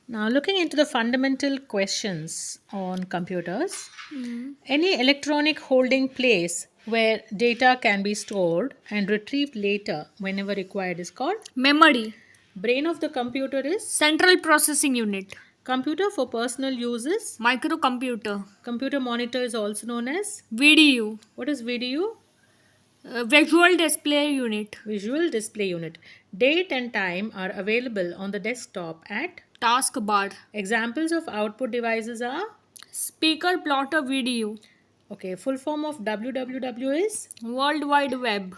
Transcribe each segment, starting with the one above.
Now, looking into the fundamental questions on computers, any electronic holding place where data can be stored and retrieved later whenever required is called Memory. brain of the computer is Central processing unit. computer for personal uses. Microcomputer. Computer monitor is also known as VDU. what is VDU? Visual display unit. Visual display unit. Date and time are available on the desktop at Taskbar. examples of output devices are Speaker plotter VDU. okay, full form of www is World Wide Web.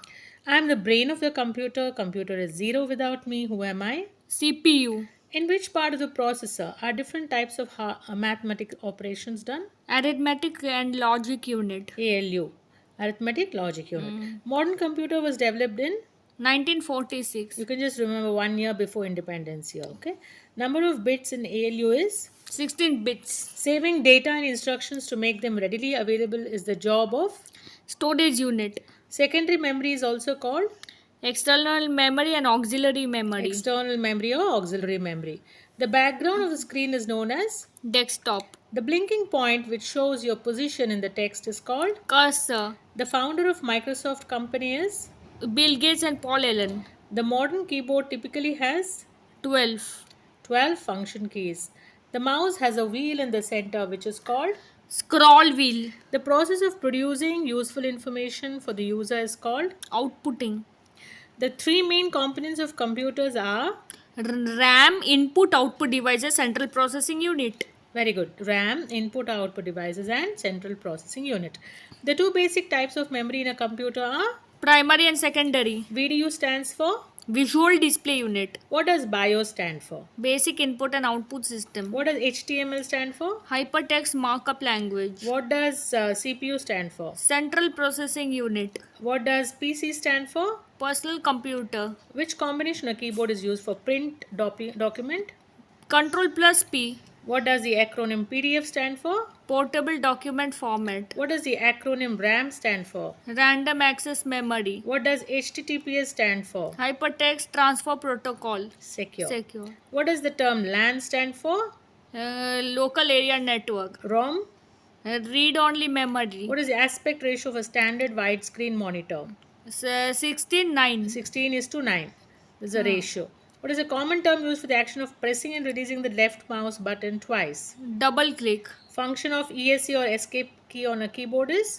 I am the brain of the computer. Computer is zero without me. Who am I? CPU. In which part of the processor are different types of mathematical operations done? Arithmetic and logic unit. ALU, arithmetic logic unit. Modern computer was developed in, 1946. you can just remember 1 year before independence here, okay? Number of bits in ALU is 16 bits. saving data and instructions to make them readily available is the job of Storage unit. secondary memory is also called External memory and auxiliary memory. external memory or auxiliary memory. The background of the screen is known as Desktop. the blinking point which shows your position in the text is called Cursor. the founder of Microsoft company is Bill Gates and Paul Allen. the modern keyboard typically has 12. 12 function keys. The mouse has a wheel in the center which is called Scroll wheel. the process of producing useful information for the user is called Outputting. the three main components of computers are RAM input output devices central processing unit. very good RAM input output devices and central processing unit. The two basic types of memory in a computer are Primary and secondary. VDU stands for Visual display unit. what does BIOS stand for? Basic input and output system. What does HTML stand for? Hypertext markup language. What does CPU stand for? Central processing unit. What does PC stand for? Personal computer. Which combination of keyboard is used for print document? Control plus P. What does the acronym PDF stand for? Portable document format. What does the acronym RAM stand for? Random access memory. What does HTTPS stand for? Hypertext transfer protocol. Secure. Secure. What does the term LAN stand for? Local area network. ROM. Read only memory. What is the aspect ratio of a standard widescreen monitor? 16:9. 16 is to 9. This is a ratio. What is a common term used for the action of pressing and releasing the left mouse button twice? Double click. Function of ESC or escape key on a keyboard is?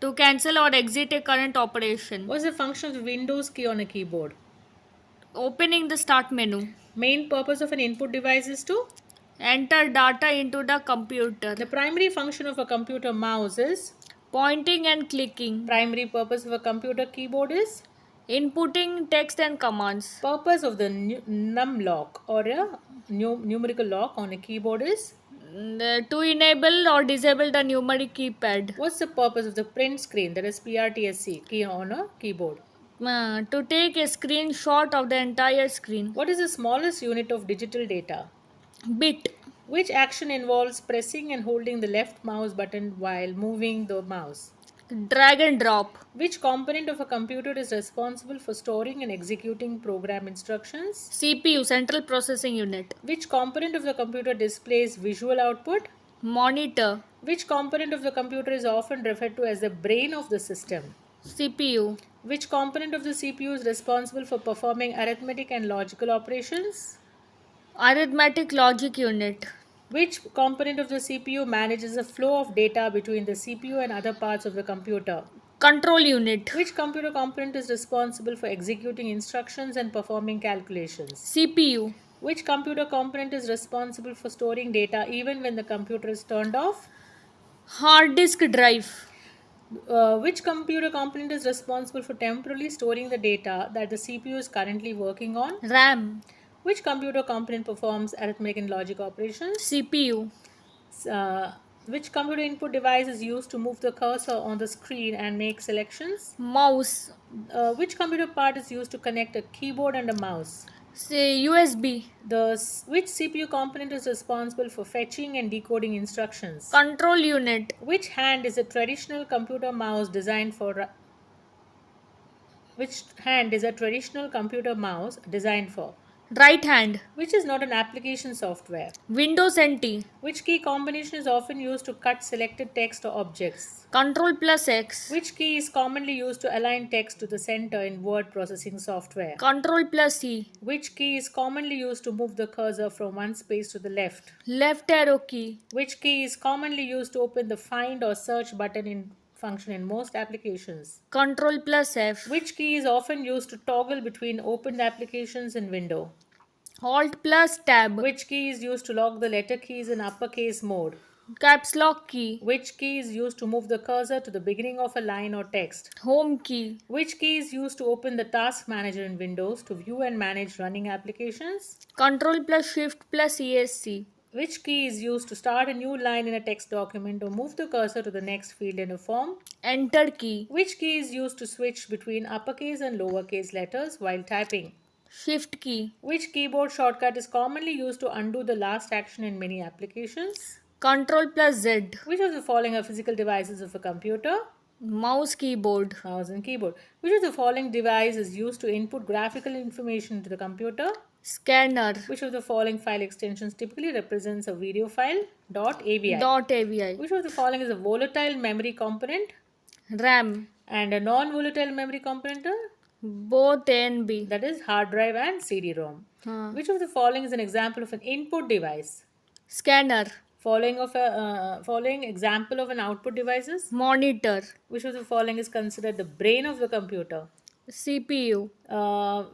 To cancel or exit a current operation. What is the function of the Windows key on a keyboard? Opening the start menu. Main purpose of an input device is to? Enter data into the computer. The primary function of a computer mouse is? Pointing and clicking. Primary purpose of a computer keyboard is? Inputting text and commands. Purpose of the num lock or a numerical lock on a keyboard is? To enable or disable the numeric keypad. What's the purpose of the print screen, that is PRTSC key on a keyboard? To take a screenshot of the entire screen. What is the smallest unit of digital data? Bit. Which action involves pressing and holding the left mouse button while moving the mouse? Drag and drop. Which component of a computer is responsible for storing and executing program instructions? CPU, central processing unit. Which component of the computer displays visual output? Monitor. Which component of the computer is often referred to as the brain of the system? CPU. Which component of the CPU is responsible for performing arithmetic and logical operations? Arithmetic logic unit. Which component of the CPU manages the flow of data between the CPU and other parts of the computer? Control unit. Which computer component is responsible for executing instructions and performing calculations? CPU. Which computer component is responsible for storing data even when the computer is turned off? Hard disk drive. Which computer component is responsible for temporarily storing the data that the CPU is currently working on? RAM. Which computer component performs arithmetic and logic operations? CPU. Which computer input device is used to move the cursor on the screen and make selections? Mouse. Which computer part is used to connect a keyboard and a mouse? Say USB. Which CPU component is responsible for fetching and decoding instructions? Control unit. Which hand is a traditional computer mouse designed for? Which hand is a traditional computer mouse designed for? Right hand. Which is not an application software? Windows NT. Which key combination is often used to cut selected text or objects? Control plus X. Which key is commonly used to align text to the center in word processing software? Control plus C. Which key is commonly used to move the cursor from one space to the left? Left arrow key. Which key is commonly used to open the find or search button in function in most applications? Control plus F. Which key is often used to toggle between opened applications in window? Alt plus Tab. Which key is used to lock the letter keys in uppercase mode? Caps lock key. Which key is used to move the cursor to the beginning of a line or text? Home key. Which key is used to open the task manager in Windows to view and manage running applications? Control plus Shift plus ESC. Which key is used to start a new line in a text document or move the cursor to the next field in a form? Enter key. Which key is used to switch between uppercase and lowercase letters while typing? Shift key. Which keyboard shortcut is commonly used to undo the last action in many applications? Control plus Z. Which of the following are physical devices of a computer? Mouse keyboard. Mouse and keyboard. Which of the following device is used to input graphical information into the computer? Scanner. Which of the following file extensions typically represents a video file? .avi. .avi. Which of the following is a volatile memory component RAM. and a non-volatile memory component? Both A and B. That is hard drive and CD-ROM. Which of the following is an example of an input device? Scanner. Following example of an output devices? Monitor. Which of the following is considered the brain of the computer? CPU.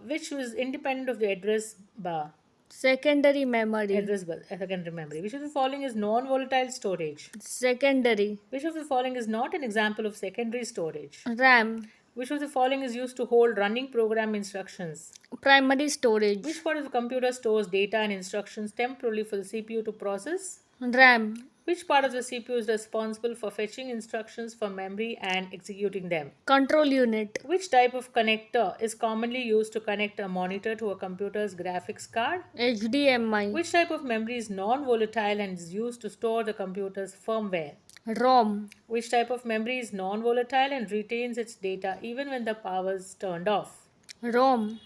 Which was independent of the address bar? Secondary memory. Address bar, secondary memory. Which of the following is non-volatile storage? Secondary. Which of the following is not an example of secondary storage? RAM. Which of the following is used to hold running program instructions? Primary storage. Which part of the computer stores data and instructions temporarily for the CPU to process? RAM. Which part of the CPU is responsible for fetching instructions from memory and executing them? Control unit. Which type of connector is commonly used to connect a monitor to a computer's graphics card? HDMI. Which type of memory is non-volatile and is used to store the computer's firmware? ROM. Which type of memory is non-volatile and retains its data even when the power is turned off? ROM.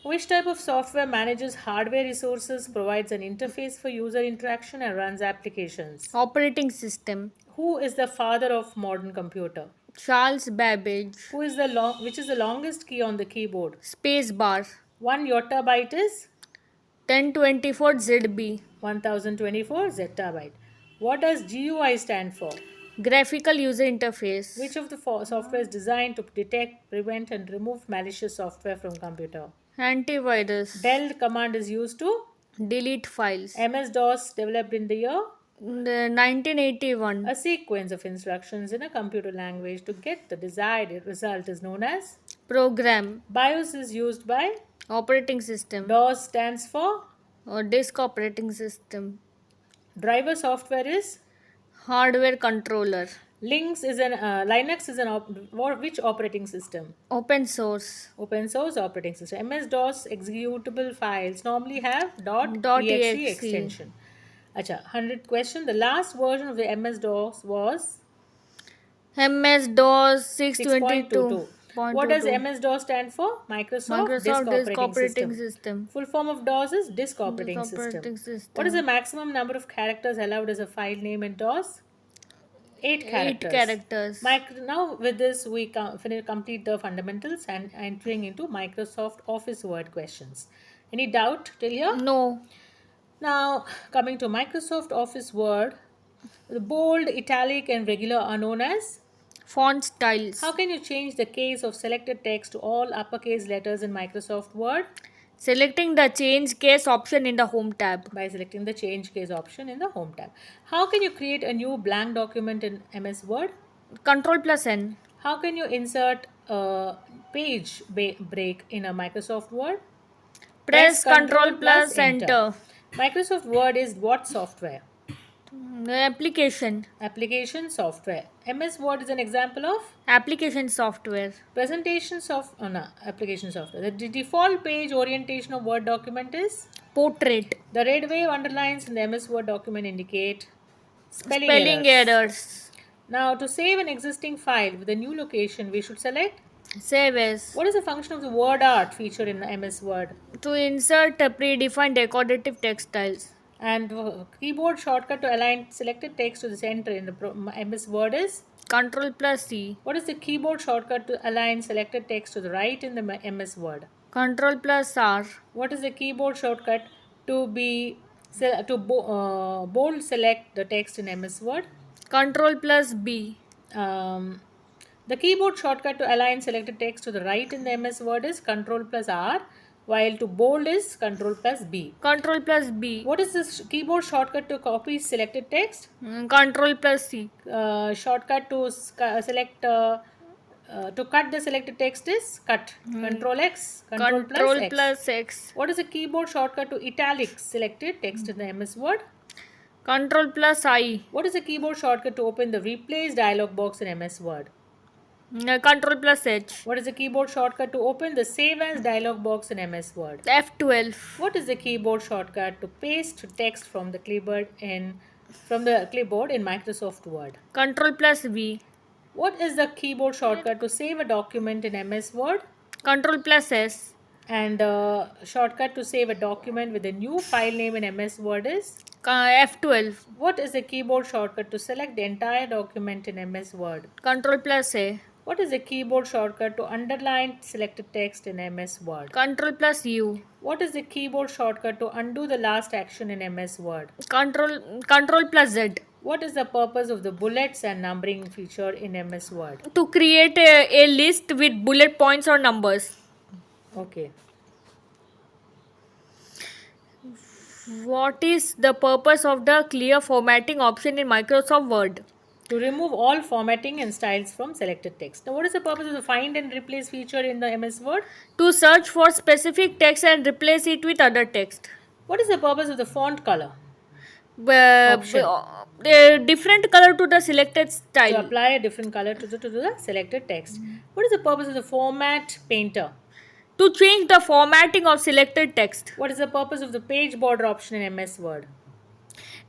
Which type of software manages hardware resources, provides an interface for user interaction, and runs applications? Operating system. Who is the father of modern computer? Charles Babbage. Which is the longest key on the keyboard? Space bar. 1 yottabyte is 1024 ZB. 1024 zettabyte. What does GUI stand for? Graphical user interface. Which of the software is designed to detect, prevent, and remove malicious software from computer? Antivirus. Del command is used to Delete files. MS-DOS developed in the year? 1981. A sequence of instructions in a computer language to get the desired result is known as? Program. BIOS is used by? Operating system. DOS stands for? Or disk operating system. Driver software is? Hardware controller. Linux is which operating system? Open source. Open source operating system. MS-DOS executable files normally have .exe .exe extension. Acha, 100th question. The last version of the MS-DOS was MS-DOS 6.22. 6.22. What does MS-DOS stand for? Microsoft Disk Operating System. System. Full form of DOS is Disk Operating System. What is the maximum number of characters allowed as a file name in DOS? 8 characters. 8 characters. Now with this we complete the fundamentals and entering into Microsoft Office Word questions. Any doubt till here? No. Now coming to Microsoft Office Word, the bold, italic and regular are known as? Font styles. How can you change the case of selected text to all uppercase letters in Microsoft Word? Selecting the change case option in the home tab. By selecting the change case option in the home tab. How can you create a new blank document in MS Word? Control plus N. How can you insert a page break in a Microsoft Word? Press Control plus Enter. Microsoft Word is what software? Application. Application software. MS Word is an example of? Application software. Application software. The default page orientation of Word document is? Portrait. The red wave underlines in the MS Word document indicate spelling Spelling errors. Now to save an existing file with a new location, we should select? Save as. What is the function of the word art feature in MS Word? To insert a predefined decorative text styles. And keyboard shortcut to align selected text to the center in the MS Word is? Control plus C. What is the keyboard shortcut to align selected text to the right in the MS Word? Control plus R. What is the keyboard shortcut to bold select the text in MS Word? Control plus B. Um, the keyboard shortcut to align selected text to the right in the MS Word is Control plus R, while to bold is Control plus B. Control plus B. What is this keyboard shortcut to copy selected text? Control plus C. Shortcut to select to cut the selected text is cut. Control X. Control plus X. plus X. What is the keyboard shortcut to italics selected text in the MS Word? Control plus I. What is the keyboard shortcut to open the replace dialog box in MS Word? Control plus H. What is the keyboard shortcut to open the save as dialog box in MS Word? F12. What is the keyboard shortcut to paste text from the clipboard in Microsoft Word? Control plus V. What is the keyboard shortcut to save a document in MS Word? Control plus S. And shortcut to save a document with a new file name in MS Word is? F12. What is the keyboard shortcut to select the entire document in MS Word? Control plus A. What is the keyboard shortcut to underline selected text in MS Word? Control plus U. What is the keyboard shortcut to undo the last action in MS Word? Control plus Z. What is the purpose of the bullets and numbering feature in MS Word? To create a list with bullet points or numbers. Okay. What is the purpose of the clear formatting option in Microsoft Word? To remove all formatting and styles from selected text. Now, what is the purpose of the find and replace feature in the MS Word? To search for specific text and replace it with other text. What is the purpose of the font color? Option. Different color to the selected style. To apply a different color to the selected text. What is the purpose of the format painter? To change the formatting of selected text. What is the purpose of the page border option in MS Word?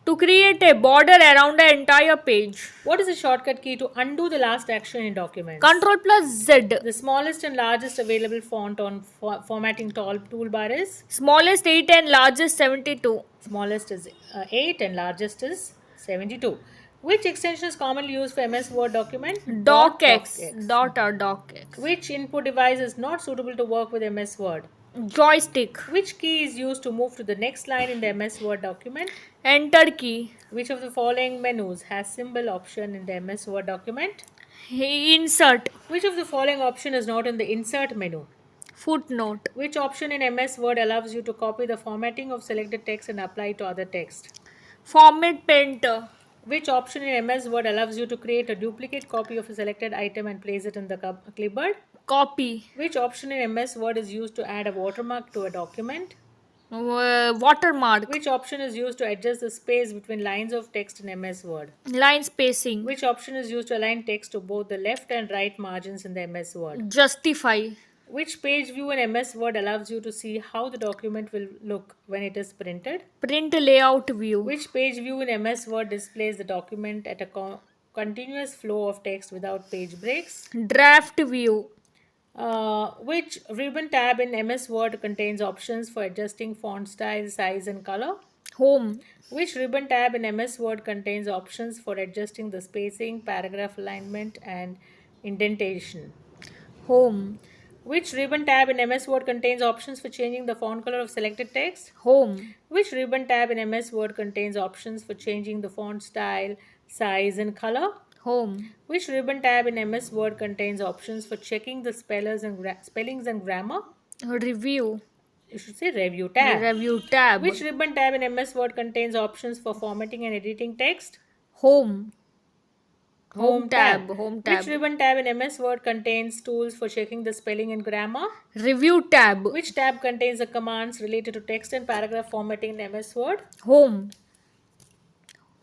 To create a border around the entire page. What is the shortcut key to undo the last action in documents? Control plus Z. The smallest and largest available font on formatting toolbar is? Smallest 8 and largest 72. Smallest is 8 and largest is 72. Which extension is commonly used for MS Word document? DocX. DocX. Which input device is not suitable to work with MS Word? Joystick. Which key is used to move to the next line in the MS Word document? Enter key. Which of the following menus has symbol option in the MS Word document? Insert. Which of the following option is not in the insert menu? Footnote. Which option in MS Word allows you to copy the formatting of selected text and apply it to other text? Format painter. Which option in MS Word allows you to create a duplicate copy of a selected item and place it in the clipboard? Copy. Which option in MS Word is used to add a watermark to a document? Watermark. Which option is used to adjust the space between lines of text in MS Word? Line spacing. Which option is used to align text to both the left and right margins in the MS Word? Justify. Which page view in MS Word allows you to see how the document will look when it is printed? Print layout view. Which page view in MS Word displays the document at a continuous flow of text without page breaks? Draft view. Which ribbon tab in MS Word contains options for adjusting font style, size and color? Home. Which ribbon tab in MS Word contains options for adjusting the spacing, paragraph alignment and indentation? Home. Which ribbon tab in MS Word contains options for changing the font color of selected text? Home. Which ribbon tab in MS Word contains options for changing the font style, size and color? Home. Which ribbon tab in MS Word contains options for checking the spellings and grammar? Review. You should say review tab. Review tab. Which ribbon tab in MS Word contains options for formatting and editing text? Home. Home tab. Home tab. Which ribbon tab in MS Word contains tools for checking the spelling and grammar? Review tab. Which tab contains the commands related to text and paragraph formatting in MS Word? Home.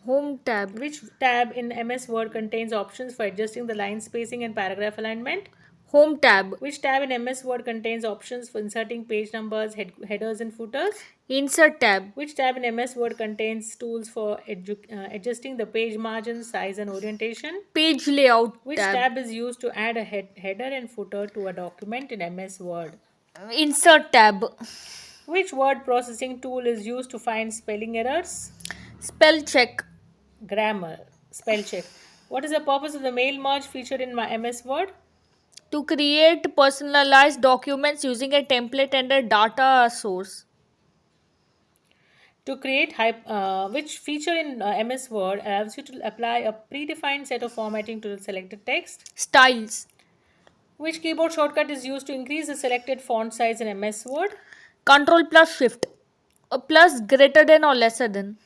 Home tab. Which tab in MS Word contains options for adjusting the line spacing and paragraph alignment? Home tab. Which tab in MS Word contains options for inserting page numbers, headers, and footers? Insert tab. Which tab in MS Word contains tools for adjusting the page margin, size, and orientation? Page layout Which tab. tab is used to add a header and footer to a document in MS Word? Insert tab. Which word processing tool is used to find spelling errors? Spell check. Grammar. Spell check. What is the purpose of the mail merge feature in my MS Word? To create personalized documents using a template and a data source. To create which feature in MS Word allows you to apply a predefined set of formatting to the selected text? Styles. Which keyboard shortcut is used to increase the selected font size in MS Word? Control plus shift. Plus greater than or lesser than.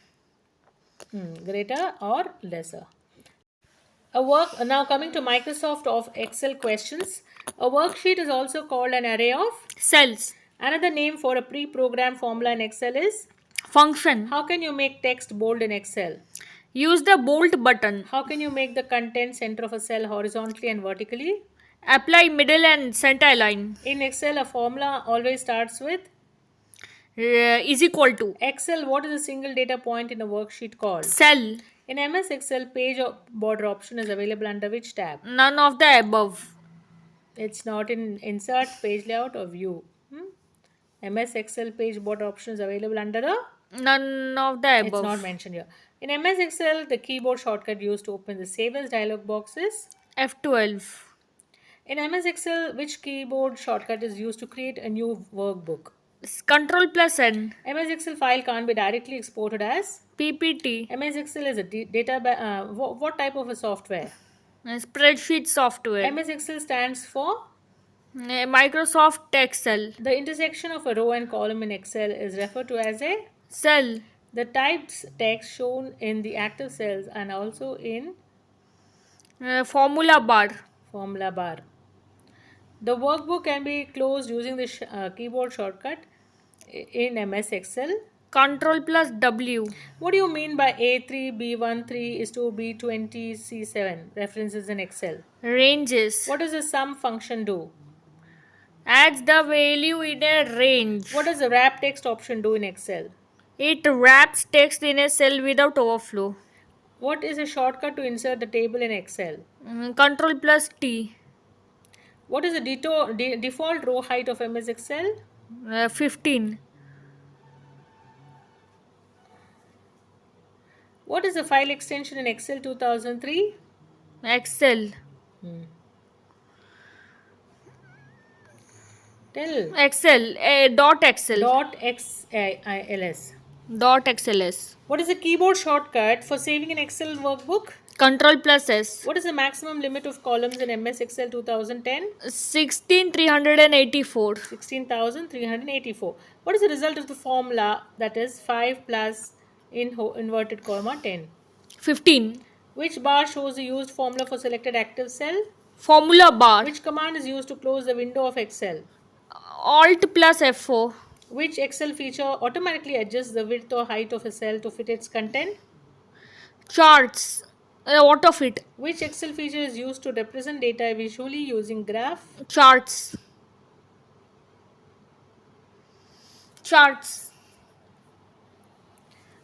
Greater or lesser. Now coming to Microsoft of Excel questions. A worksheet is also called an array of. Cells. Another name for a pre-programmed formula in Excel is. Function. How can you make text bold in Excel? Use the bold button. How can you make the content center of a cell horizontally and vertically? Apply middle and center line. In Excel, a formula always starts with. Is equal to. Excel, what is a single data point in a worksheet called? Cell. In MS Excel, page border option is available under which tab? None of the above. It's not in Insert, Page Layout, or View. MS Excel page border option is available under a. None of the above. It's not mentioned here. In MS Excel, the keyboard shortcut used to open the Save As dialog box is. F12. In MS Excel, which keyboard shortcut is used to create a new workbook? Control plus N. MS Excel file can't be directly exported as. PPT. MS Excel is a what type of a software? Spreadsheet software. MS Excel stands for. Microsoft Excel. The intersection of a row and column in Excel is referred to as a. Cell. The typed text shown in the active cells and also in. Formula bar. Formula bar. The workbook can be closed using the keyboard shortcut in MS Excel. Control plus W. What do you mean by A3, B1, 3 is to B20, C7 references in Excel? Ranges. What does the sum function do? Adds the value in a range. What does the wrap text option do in Excel? It wraps text in a cell without overflow. What is a shortcut to insert the table in Excel? Control plus T. What is the default row height of MS Excel? 15. What is the file extension in Excel 2003? Excel. Tell. Excel. Dot Excel. .xls. Dot XLS. What is the keyboard shortcut for saving an Excel workbook? Control plus S. What is the maximum limit of columns in MS Excel 2010? 16,384. 16,384. What is the result of the formula, that is 5 plus inverted comma 10? 15. Which bar shows the used formula for selected active cell? Formula bar. Which command is used to close the window of Excel? Alt plus F4. Which Excel feature automatically adjusts the width or height of a cell to fit its content? Charts. Autofit. Which Excel feature is used to represent data visually using graph? Charts. Charts.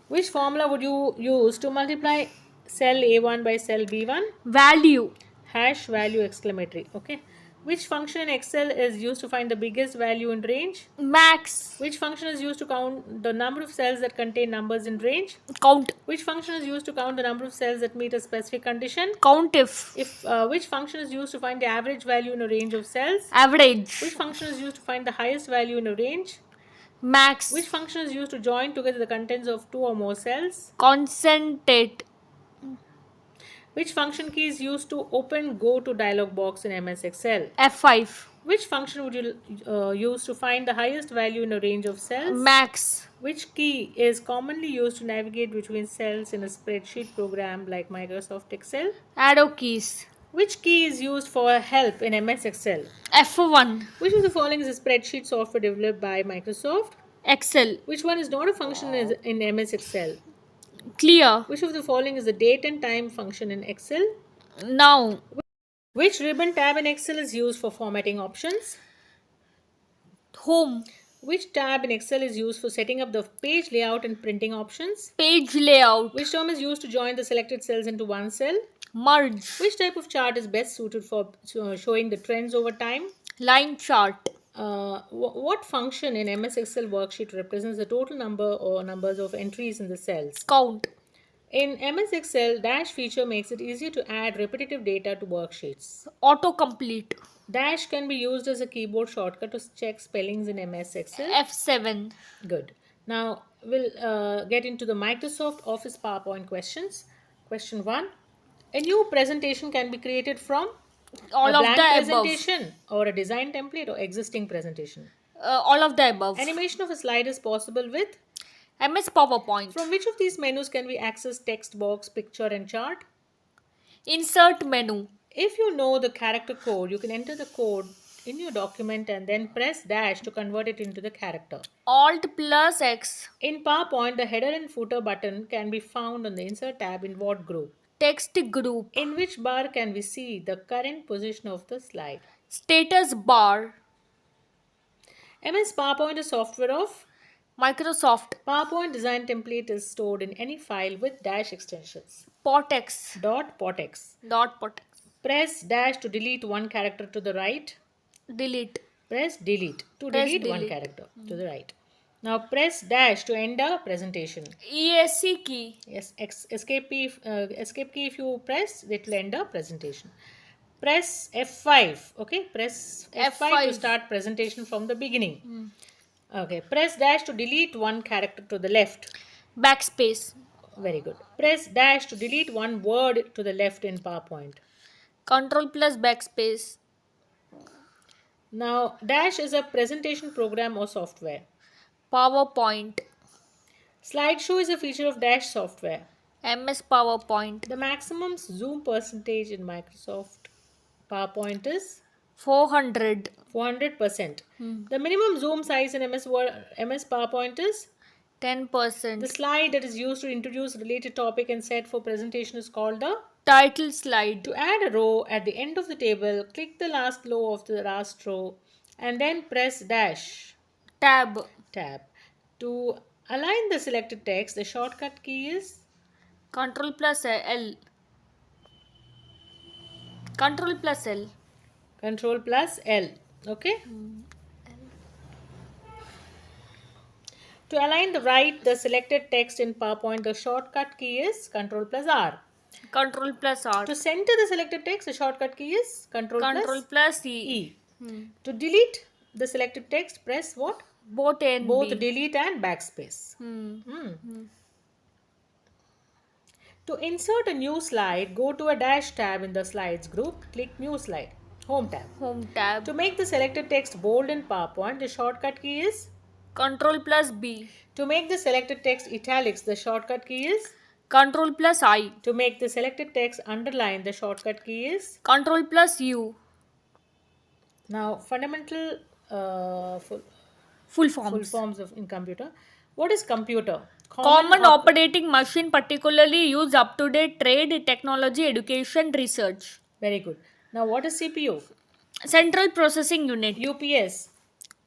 Which formula would you use to multiply cell A1 by cell B1? Value. Hash value exclamatory. Okay. Which function in Excel is used to find the biggest value in range? Max. Which function is used to count the number of cells that contain numbers in range? Count. Which function is used to count the number of cells that meet a specific condition? Count if. Which function is used to find the average value in a range of cells? Average. Which function is used to find the highest value in a range? Max. Which function is used to join together the contents of two or more cells? Concentrate. Which function key is used to open Go to dialog box in MS Excel? F5. Which function would you use to find the highest value in a range of cells? Max. Which key is commonly used to navigate between cells in a spreadsheet program like Microsoft Excel? Arrow keys. Which key is used for help in MS Excel? F1. Which of the following is a spreadsheet software developed by Microsoft? Excel. Which one is not a function in MS Excel? Clear. Which of the following is the date and time function in Excel? Now. Which ribbon tab in Excel is used for formatting options? Home. Which tab in Excel is used for setting up the page layout and printing options? Page layout. Which term is used to join the selected cells into one cell? Merge. Which type of chart is best suited for showing the trends over time? Line chart. What function in MS Excel worksheet represents the total number or numbers of entries in the cells? Count. In MS Excel, dash feature makes it easier to add repetitive data to worksheets. Autocomplete. Dash can be used as a keyboard shortcut to check spellings in MS Excel. F7. Good. Now we'll get into the Microsoft Office PowerPoint questions. Question 1. A new presentation can be created from All a of blank the above. presentation or a design template or existing presentation. All of the above. Animation of a slide is possible with. MS PowerPoint. From which of these menus can we access text box, picture and chart? Insert menu. If you know the character code, you can enter the code in your document and then press dash to convert it into the character. Alt plus X. In PowerPoint, the header and footer button can be found on the Insert tab in what group? Text group. In which bar can we see the current position of the slide? Status bar. MS PowerPoint is software of. Microsoft. PowerPoint design template is stored in any file with dash extensions. Potex. .potx. Potex. Press dash to delete one character to the right. Delete. Press delete to Press delete one delete. character to the right. Now press dash to end a presentation. ESC key. Yes, escape key if you press, it will end a presentation. Press F5. Okay, press F5 to F5. start presentation from the beginning. Okay, press dash to delete one character to the left. Backspace. Very good. Press dash to delete one word to the left in PowerPoint. Control plus backspace. Now, dash is a presentation program or software. PowerPoint. Slideshow is a feature of dash software. MS PowerPoint. The maximum zoom percentage in Microsoft PowerPoint is 400. 400%. The minimum zoom size in MS PowerPoint is. 10%. The slide that is used to introduce related topic and set for presentation is called the. Title slide. To add a row at the end of the table, click the last row of the last row and then press dash Tab. tab. To align the selected text, the shortcut key is. Control plus L. Control plus L. Control plus L. Okay. To align the selected text in PowerPoint, the shortcut key is Control plus R. Control plus R. To center the selected text, the shortcut key is Control plus E. E. To delete the selected text, press what? Both A and Both B. delete and backspace. To insert a new slide, go to a dash tab in the slides group, click new slide, home tab. Home tab. To make the selected text bold in PowerPoint, the shortcut key is. Control plus B. To make the selected text italics, the shortcut key is. Control plus I. To make the selected text underline, the shortcut key is. Control plus U. Now, fundamental Full full forms. forms of in computer. What is computer? Common operating machine particularly used up-to-date trade, technology, education, research. Very good. Now, what is CPU? Central processing unit. UPS,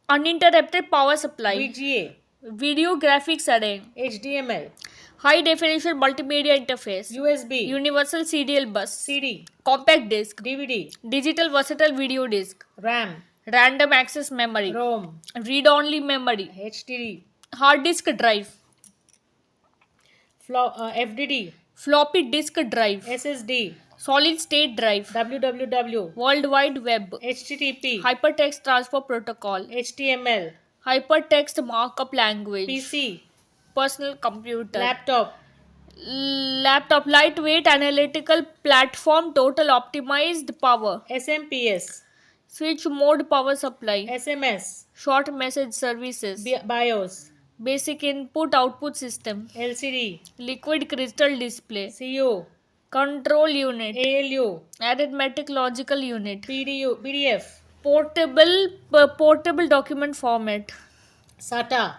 Uninterrupted power supply. VGA, Video graphics array. HDMI, High definition multimedia interface. USB, Universal serial bus. CD, Compact disc. DVD, Digital versatile video disc. RAM, Random access memory. ROM, Read-only memory. HDD, Hard disk drive. FDD, Floppy disk drive. SSD, Solid state drive. www, World Wide Web. HTTP, Hypertext transfer protocol. HTML, Hypertext markup language. PC, Personal computer. laptop, Laptop. Lightweight analytical platform. Total optimized power. SMPS, Switch mode power supply. SMS, Short message services. BIOS, Basic input output system. LCD, Liquid crystal display. CO, Control unit. ALU, Arithmetic logical unit. PDF, Portable document format. SATA,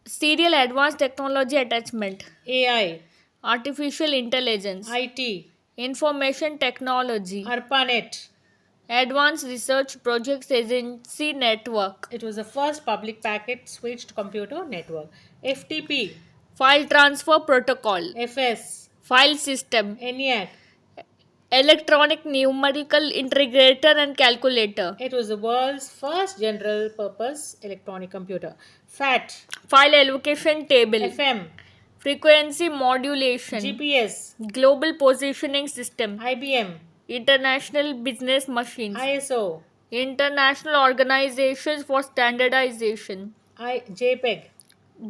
Serial advanced technology attachment. AI, Artificial intelligence. IT, Information Technology, ARPANET. Advanced Research Projects Agency Network, It was the first public packet switched computer network. FTP, File Transfer Protocol, FS, File System, ENIAC. Electronic Numerical Integrator and Calculator, It was the world's first general purpose electronic computer. FAT, File Allocation Table, FM, Frequency Modulation, GPS, Global Positioning System, IBM, International Business Machines, ISO, International Organizations for Standardization, JPEG,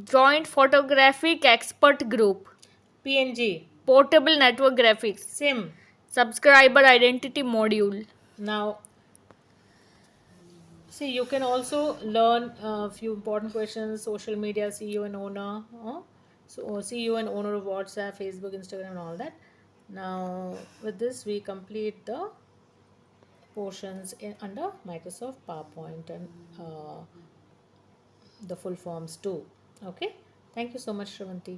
Joint Photographic Expert Group, PNG, Portable Network Graphics, SIM. Subscriber Identity Module. Now, see, you can also learn a few important questions. Social media, CEO and owner. So, CEO and owner of WhatsApp, Facebook, Instagram, and all that. Now, with this, we complete the portions under Microsoft PowerPoint and the full forms too. Okay. Thank you so much, Shravanti.